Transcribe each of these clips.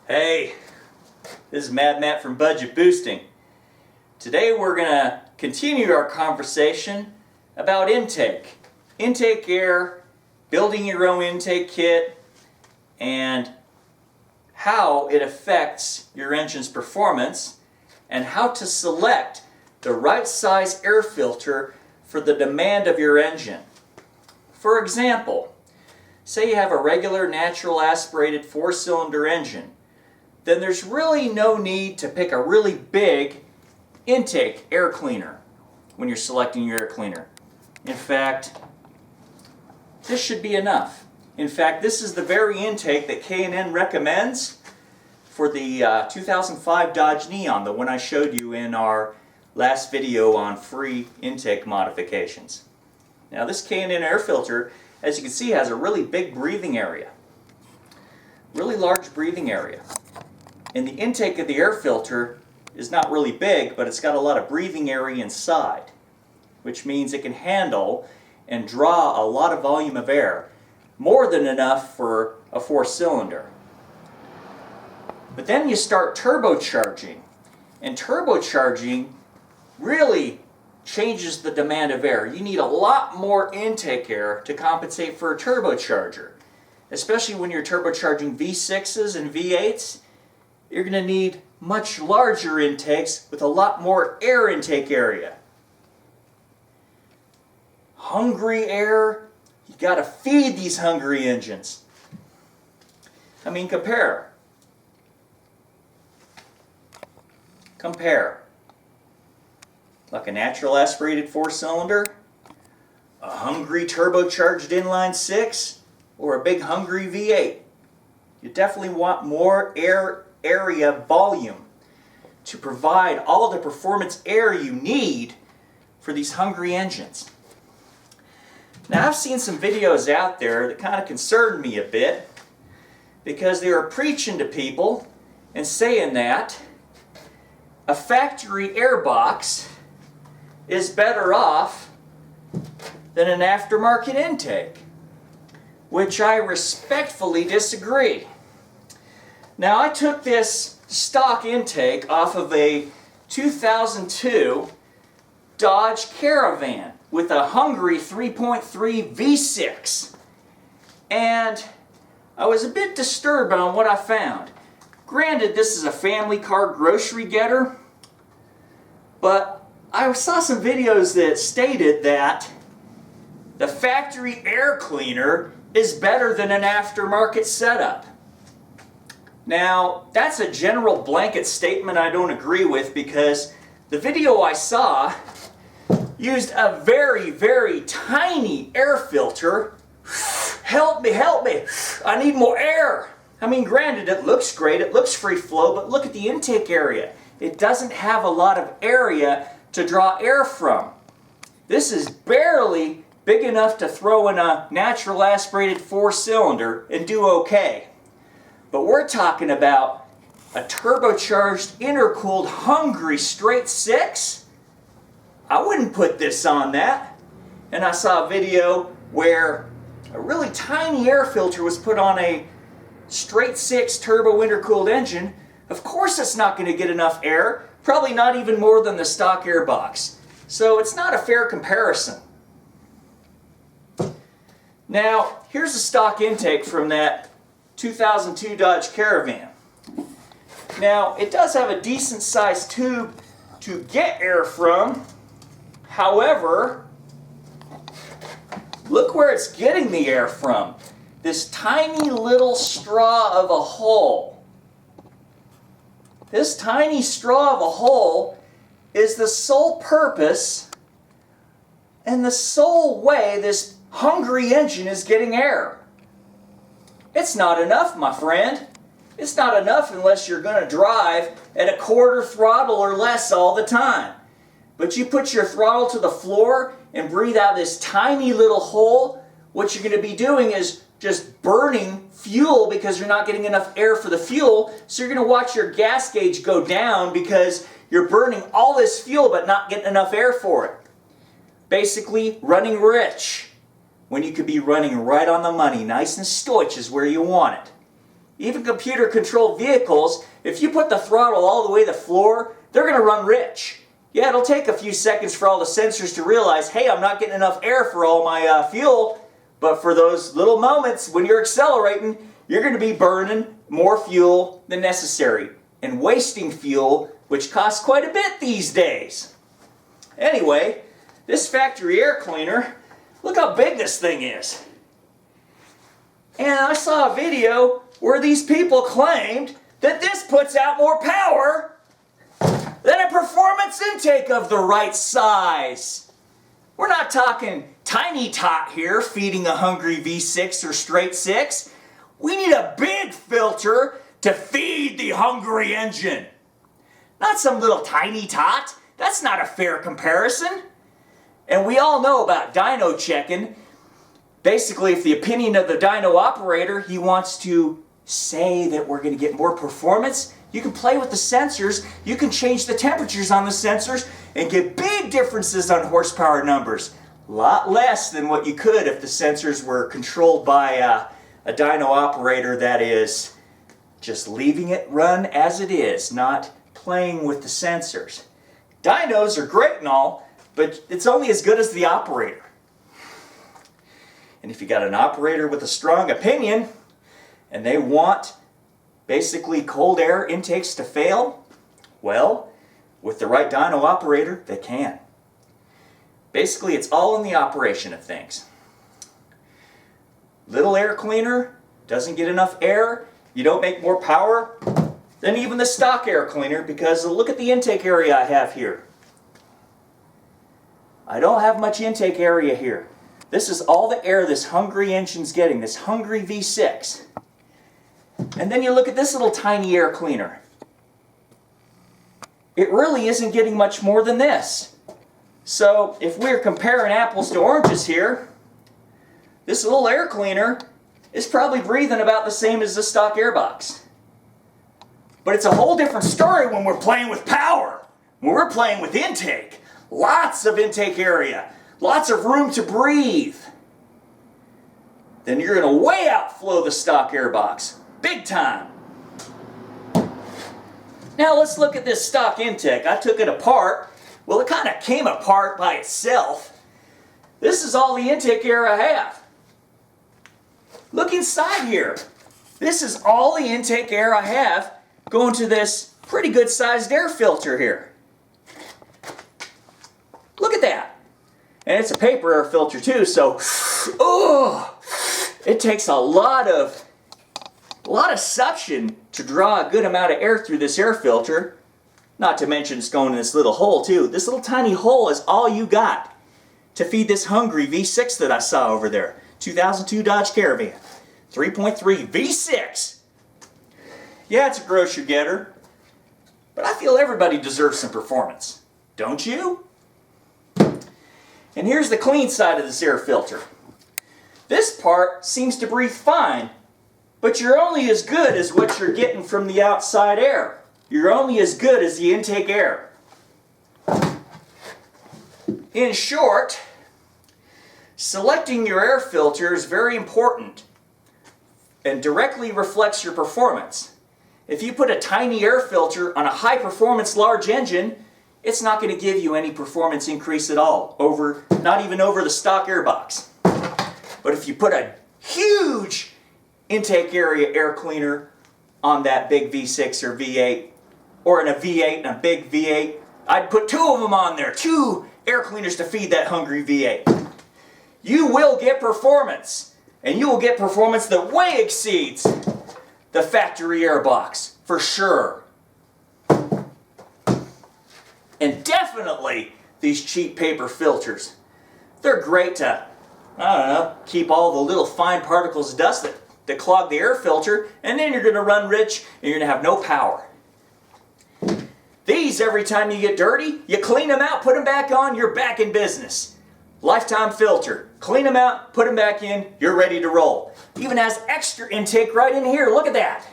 Hey, this is Mad Matt from Budget Boosting. Today we're going to continue our conversation about intake. Intake air, building your own intake kit, and how it affects your engine's performance, and how to select the right size air filter for the demand of your engine. For example, say you have a regular natural aspirated 4-cylinder engine. Then there's really no need to pick a really big intake air cleaner when you're selecting your air cleaner. In fact, this should be enough. In fact, this is the very intake that K&N recommends for the 2005 Dodge Neon, the one I showed you in our last video on free intake modifications. Now this K&N air filter, as you can see, has a really big breathing area. Really large breathing area. And the intake of the air filter is not really big, but it's got a lot of breathing area inside, which means it can handle and draw a lot of volume of air, more than enough for a 4-cylinder. But then you start turbocharging, and turbocharging really changes the demand of air. You need a lot more intake air to compensate for a turbocharger, especially when you're turbocharging V6s and V8s. You're going to need much larger intakes with a lot more air intake area. Hungry air, you got to feed these hungry engines. I mean, compare. Like a natural aspirated 4-cylinder, a hungry turbocharged inline 6, or a big hungry V8. You definitely want more area volume to provide all the performance air you need for these hungry engines. Now I've seen some videos out there that kind of concerned me a bit, because they were preaching to people and saying that a factory air box is better off than an aftermarket intake, which I respectfully disagree. Now I took this stock intake off of a 2002 Dodge Caravan with a hungry 3.3 V6, and I was a bit disturbed on what I found. Granted, this is a family car grocery getter, but I saw some videos that stated that the factory air cleaner is better than an aftermarket setup. Now, that's a general blanket statement I don't agree with, because the video I saw used a very, very tiny air filter. Help me, I need more air. I mean, granted, it looks great, it looks free flow, but look at the intake area. It doesn't have a lot of area to draw air from. This is barely big enough to throw in a natural aspirated 4-cylinder and do okay. But we're talking about a turbocharged, intercooled, hungry straight 6? I wouldn't put this on that. And I saw a video where a really tiny air filter was put on a straight 6 turbo intercooled engine. Of course it's not going to get enough air, probably not even more than the stock air box. So it's not a fair comparison. Now, here's a stock intake from that 2002 Dodge Caravan. Now, it does have a decent sized tube to get air from. However, look where it's getting the air from. This tiny little straw of a hole. This tiny straw of a hole is the sole purpose and the sole way this hungry engine is getting air. It's not enough, my friend. It's not enough unless you're going to drive at a quarter throttle or less all the time. But you put your throttle to the floor and breathe out this tiny little hole, what you're going to be doing is just burning fuel because you're not getting enough air for the fuel. So you're going to watch your gas gauge go down because you're burning all this fuel but not getting enough air for it. Basically, running rich when you could be running right on the money, nice and stoich is where you want it. even computer-controlled vehicles, if you put the throttle all the way to the floor, they're going to run rich. Yeah, it'll take a few seconds for all the sensors to realize, hey, I'm not getting enough air for all my fuel. But for those little moments when you're accelerating, you're going to be burning more fuel than necessary and wasting fuel, which costs quite a bit these days. Anyway, this factory air cleaner, look how big this thing is. And I saw a video where these people claimed that this puts out more power than a performance intake of the right size. We're not talking tiny tot here feeding a hungry V6 or straight 6. We need a big filter to feed the hungry engine. Not some little tiny tot. That's not a fair comparison. And we all know about dyno checking. Basically, if the opinion of the dyno operator, he wants to say that we're going to get more performance, you can play with the sensors, you can change the temperatures on the sensors, and get big differences on horsepower numbers. A lot less than what you could if the sensors were controlled by a dyno operator that is just leaving it run as it is, not playing with the sensors. Dynos are great and all, but it's only as good as the operator. And if you got an operator with a strong opinion, and they want basically cold air intakes to fail, well, with the right dyno operator, they can. Basically, it's all in the operation of things. Little air cleaner doesn't get enough air, you don't make more power than even the stock air cleaner, because look at the intake area I have here. I don't have much intake area here. This is all the air this hungry engine's getting, this hungry V6. And then you look at this little tiny air cleaner. It really isn't getting much more than this. So if we're comparing apples to oranges here, this little air cleaner is probably breathing about the same as the stock air box. But it's a whole different story when we're playing with power, when we're playing with intake. Lots of intake area, lots of room to breathe. Then you're going to way outflow the stock air box. Big time. Now let's look at this stock intake. I took it apart. Well, it kind of came apart by itself. This is all the intake air I have. Look inside here. This is all the intake air I have going to this pretty good sized air filter here. Look at that. And it's a paper air filter too, so it takes a lot of suction to draw a good amount of air through this air filter. Not to mention it's going in this little hole too. This little tiny hole is all you got to feed this hungry V6 that I saw over there. 2002 Dodge Caravan. 3.3 V6. Yeah, it's a grocery getter, but I feel everybody deserves some performance. Don't you? And here's the clean side of this air filter. This part seems to breathe fine, but you're only as good as what you're getting from the outside air. You're only as good as the intake air. In short, selecting your air filter is very important and directly reflects your performance. If you put a tiny air filter on a high performance large engine, it's not going to give you any performance increase at all, not even over the stock air box. But if you put a huge intake area air cleaner on that big V6 or V8, or in a V8 and a big V8, I'd put two of them on there, two air cleaners to feed that hungry V8. You will get performance, and you will get performance that way exceeds the factory air box, for sure. And definitely these cheap paper filters. They're great to, I don't know, keep all the little fine particles of dust that clog the air filter, and then you're going to run rich and you're going to have no power. These, every time you get dirty, you clean them out, put them back on, you're back in business. Lifetime filter. Clean them out, put them back in, you're ready to roll. Even has extra intake right in here. Look at that.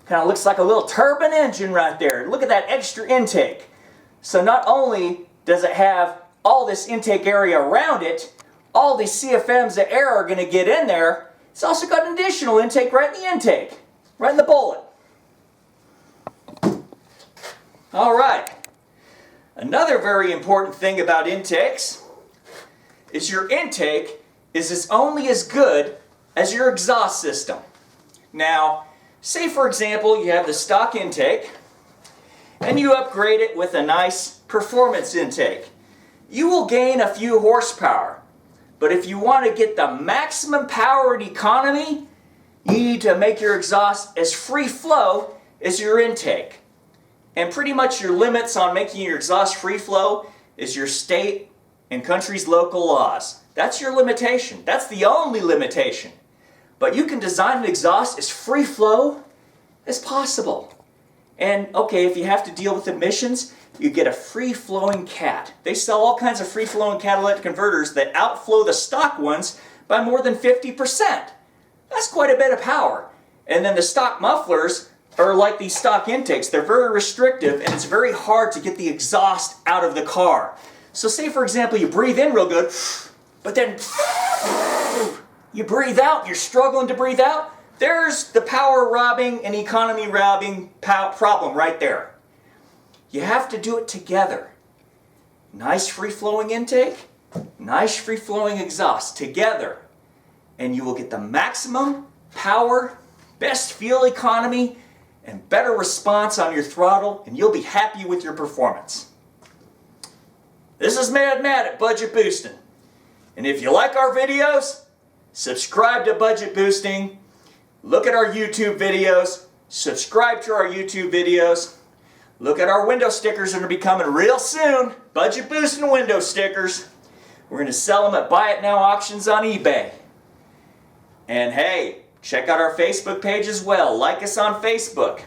Kind of looks like a little turbine engine right there. Look at that extra intake. So not only does it have all this intake area around it, all these CFMs of air are going to get in there, it's also got an additional intake right in the intake. Right in the bullet. All right. Another very important thing about intakes is your intake is only as good as your exhaust system. Now, say for example you have the stock intake and you upgrade it with a nice performance intake. You will gain a few horsepower, but if you want to get the maximum power and economy, you need to make your exhaust as free flow as your intake. And pretty much your limits on making your exhaust free flow is your state and country's local laws. That's your limitation. That's the only limitation. But you can design an exhaust as free flow as possible. And okay, if you have to deal with emissions, you get a free-flowing cat. They sell all kinds of free-flowing catalytic converters that outflow the stock ones by more than 50%. That's quite a bit of power. And then the stock mufflers are like these stock intakes. They're very restrictive and it's very hard to get the exhaust out of the car. So say for example you breathe in real good, but then you breathe out, you're struggling to breathe out. There's the power robbing and economy robbing problem right there. You have to do it together. Nice free-flowing intake, nice free-flowing exhaust together. And you will get the maximum power, best fuel economy, and better response on your throttle, and you'll be happy with your performance. This is Mad at Budget Boosting. And if you like our videos, subscribe to Budget Boosting, look at our YouTube videos, subscribe to our YouTube videos, look at our window stickers that are becoming real soon, Budget Boosting window stickers. We're going to sell them at Buy It Now auctions on eBay. And hey, check out our Facebook page as well. Like us on Facebook.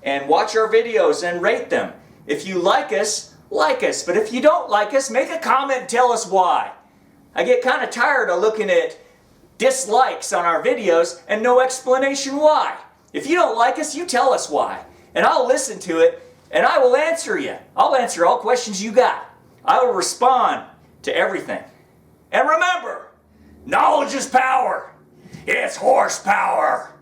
And watch our videos and rate them. If you like us, like us. But if you don't like us, make a comment and tell us why. I get kind of tired of looking at dislikes on our videos and no explanation why. If you don't like us, you tell us why. And I'll listen to it and I will answer you. I'll answer all questions you got. I will respond to everything. And remember, knowledge is power. It's horsepower.